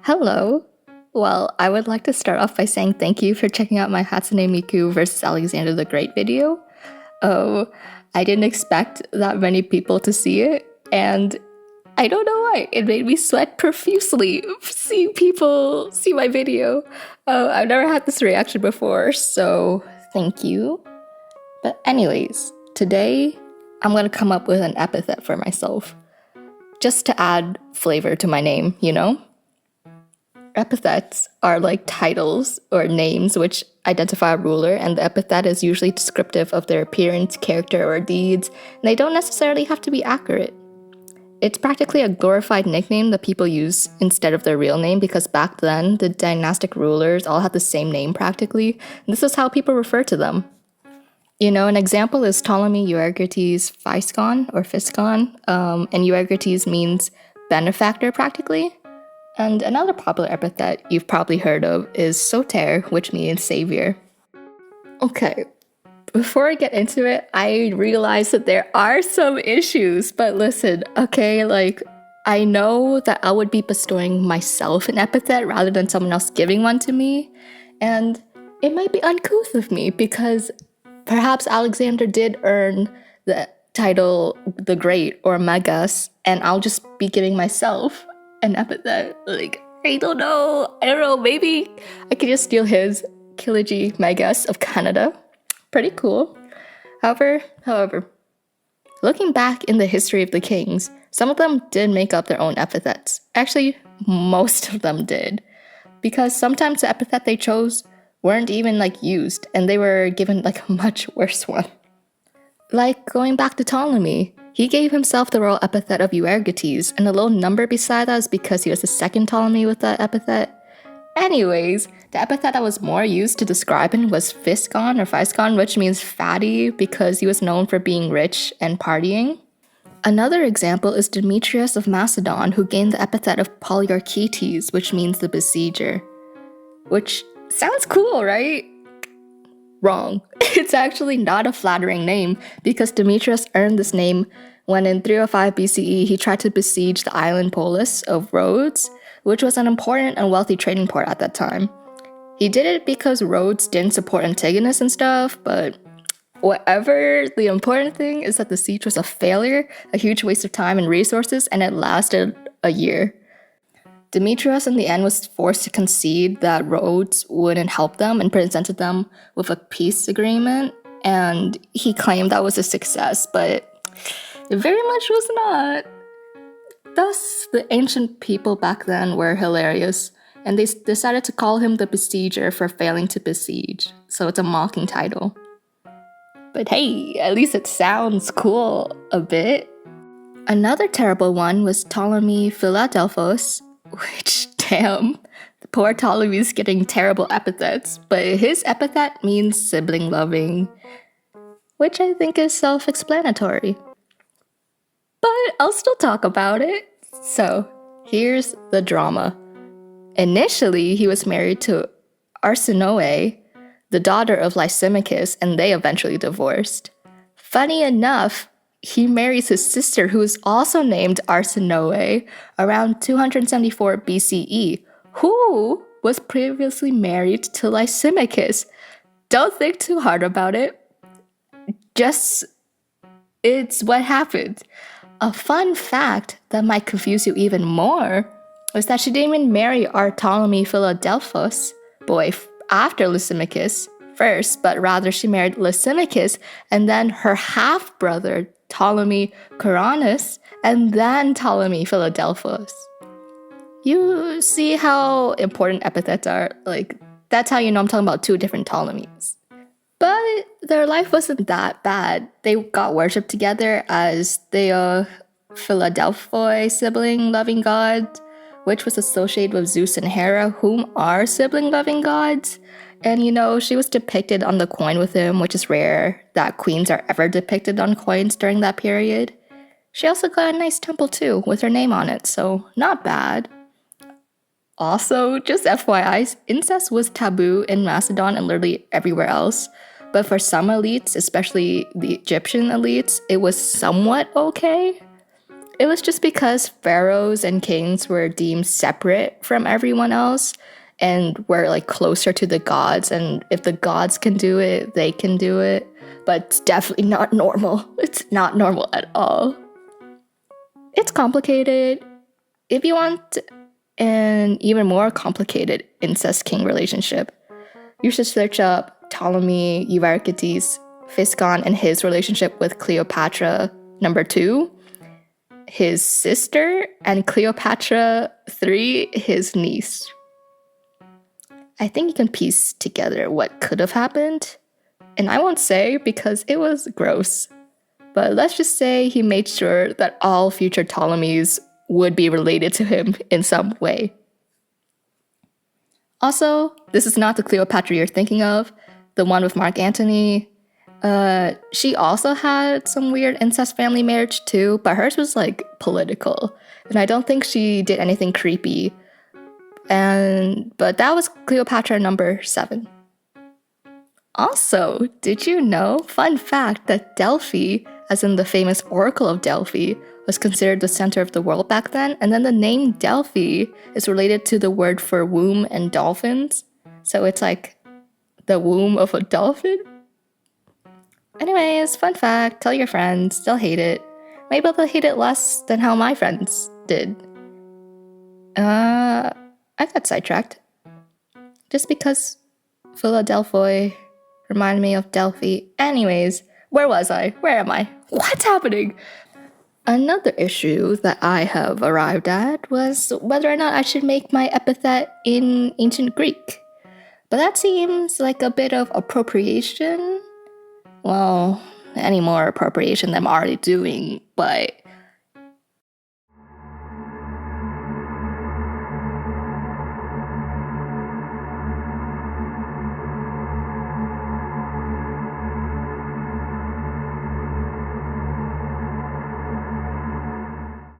Hello. Well, I would like to start off by saying thank you for checking out my Hatsune Miku versus Alexander the Great video. Oh, I didn't expect that many people to see it, and I don't know why. It made me sweat profusely seeing people see my video. Oh, I've never had this reaction before, so thank you. But anyways, today I'm gonna come up with an epithet for myself, just to add flavor to my name, you know? Epithets are like titles or names which identify a ruler, and the epithet is usually descriptive of their appearance, character, or deeds, and they don't necessarily have to be accurate. It's practically a glorified nickname that people use instead of their real name, because back then, the dynastic rulers all had the same name practically, and this is how people refer to them. You know, an example is Ptolemy Euergetes Physcon, or Physcon, and Euergetes means benefactor practically. And another popular epithet you've probably heard of is soter, which means savior. Okay, before I get into it, I realize that there are some issues, but listen, okay, I know that I would be bestowing myself an epithet rather than someone else giving one to me, and it might be uncouth of me because perhaps Alexander did earn the title the Great or Megas, and I'll just be giving myself an epithet. I don't know, maybe I could just steal his Kilagee Megas of Canada. Pretty cool. However, looking back in the history of the kings, some of them did make up their own epithets. Actually, most of them did. Because sometimes the epithet they chose weren't even used, and they were given a much worse one. Going back to Ptolemy, he gave himself the royal epithet of Euergetes, and the little number beside that is because he was the second Ptolemy with that epithet. Anyways, the epithet that was more used to describe him was Physcon, which means fatty, because he was known for being rich and partying. Another example is Demetrios of Macedon, who gained the epithet of Poliorketes, which means the besieger. Which sounds cool, right? Wrong. It's actually not a flattering name, because Demetrius earned this name when in 305 BCE he tried to besiege the island polis of Rhodes, which was an important and wealthy trading port at that time. He did it because Rhodes didn't support Antigonus and stuff, but whatever, the important thing is that the siege was a failure, a huge waste of time and resources, and it lasted a year. Demetrius in the end was forced to concede that Rhodes wouldn't help them and presented them with a peace agreement, and he claimed that was a success, but it very much was not. Thus, the ancient people back then were hilarious, and they decided to call him the besieger for failing to besiege, so it's a mocking title. But hey, at least it sounds cool a bit. Another terrible one was Ptolemy Philadelphos, which, damn, the poor Ptolemy's getting terrible epithets, but his epithet means sibling loving, which I think is self-explanatory. But I'll still talk about it. So, here's the drama. Initially, he was married to Arsinoe, the daughter of Lysimachus, and they eventually divorced. Funny enough, he marries his sister, who is also named Arsinoe, around 274 BCE, who was previously married to Lysimachus. Don't think too hard about it. It's what happened. A fun fact that might confuse you even more was that she didn't even marry our Ptolemy Philadelphos boy after Lysimachus first, but rather she married Lysimachus and then her half-brother Ptolemy Coronis, and then Ptolemy Philadelphos. You see how important epithets are? That's how you know I'm talking about two different Ptolemies. But their life wasn't that bad. They got worshipped together as the Philadelphoi sibling-loving god, which was associated with Zeus and Hera, whom are sibling-loving gods. And she was depicted on the coin with him, which is rare that queens are ever depicted on coins during that period. She also got a nice temple too, with her name on it, so not bad. Also, just FYI, incest was taboo in Macedon and literally everywhere else. But for some elites, especially the Egyptian elites, it was somewhat okay. It was just because pharaohs and kings were deemed separate from everyone else and were like closer to the gods, and if the gods can do it, they can do it. But it's definitely not normal. It's not normal at all. It's complicated. If you want an even more complicated incest king relationship, you should search up Ptolemy Euergetes Physcon and his relationship with Cleopatra II, his sister, and Cleopatra III, his niece. I think you can piece together what could have happened, and I won't say because it was gross. But let's just say he made sure that all future Ptolemies would be related to him in some way. Also, this is not the Cleopatra you're thinking of, the one with Mark Antony. She also had some weird incest family marriage too, but hers was like political, and I don't think she did anything creepy. But that was Cleopatra number 7. Also, did you know, fun fact, that Delphi, as in the famous Oracle of Delphi, was considered the center of the world back then, and then the name Delphi is related to the word for womb and dolphins, so it's like the womb of a dolphin? Anyways, fun fact, tell your friends, they'll hate it. Maybe they'll hate it less than how my friends did. I got sidetracked. Just because Philadelphoi reminded me of Delphi. Anyways, where was I? Where am I? What's happening? Another issue that I have arrived at was whether or not I should make my epithet in ancient Greek. But that seems like a bit of appropriation. Well, any more appropriation than I'm already doing, but